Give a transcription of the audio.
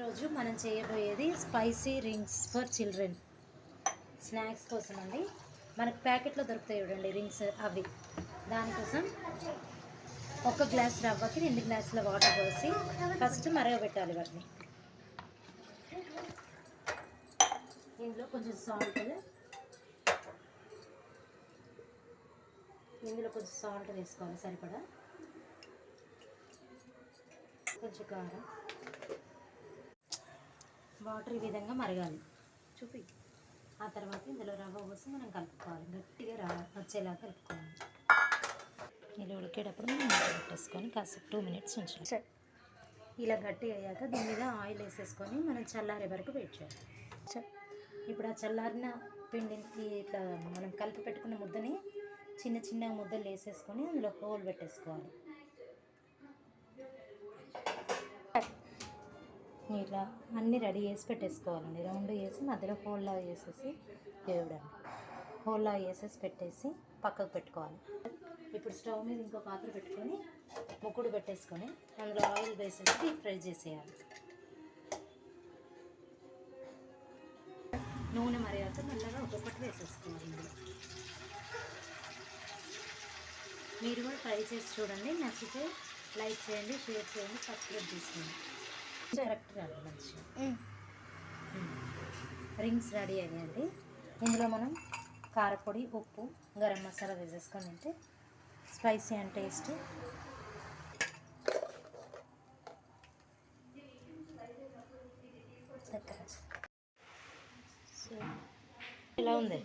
ఈరోజు మనం చేయబోయేది spicy rings for children snacks కోసం అండి. మనకు ప్యాకెట్లో దొరుకుతాయి చూడండి రింగ్స్, అవి. దానికోసం 1 గ్లాస్ రవ్వకి 2 గ్లాసుల వాటర్ పోసి ఫస్ట్ మరగబెట్టాలి వాటిని. ఇందులో కొంచెం సాల్ట్ వేసుకోవాలి సరిపడా, కొంచెం కారం. వాటర్ ఈ విధంగా మరగాలి చూపి. ఆ తర్వాత ఇందులో రవ్వ పోసి మనం కలుపుకోవాలి, గట్టిగా వచ్చేలా కలుపుకోవాలి. ఇలా ఉడికేటప్పుడు మనం పెట్టేసుకొని కాసేపు 2 మినిట్స్ ఉంచాలి. ఇలా గట్టి అయ్యాక దీని మీద ఆయిల్ వేసేసుకొని మనం చల్లారే వరకు వెయిట్ చేయాలి. ఇప్పుడు ఆ చల్లారిన పిండిని ఇట్లా మనం కలిపి పెట్టుకున్న ముద్దని చిన్న చిన్న ముద్దలు వేసేసుకొని అందులో హోల్ పెట్టేసుకోవాలి. ఇట్లా అన్నీ రెడీ చేసి పెట్టేసుకోవాలండి. రౌండ్ వేసి మధ్యలో హోల్లా వేసేసి హోల్లా వేసేసి పెట్టేసి పక్కకు పెట్టుకోవాలి. ఇప్పుడు స్టవ్ మీద ఇంకో పాత్ర పెట్టుకొని ముక్కుడు పెట్టేసుకొని అందులో ఆయిల్ వేసేసి డీప్ ఫ్రై చేసేయాలి. నూనె మరిగాక మెల్లగా ఒక్కొక్కటి వేసేసుకోవాలి. ఇందులో మీరు కూడా ట్రై చేసి చూడండి. నచ్చితే లైక్ చేయండి, షేర్ చేయండి, సబ్స్క్రైబ్ చేసుకోండి. కరెక్ట్ రాదు మంచిగా. రింగ్స్ రెడీ అయ్యాయండి. ఇందులో మనం కారపొడి, ఉప్పు, గరం మసాలా వేసేసుకొని తింటే స్పైసీ అండ్ టేస్ట్. సో ఎలా ఉంది?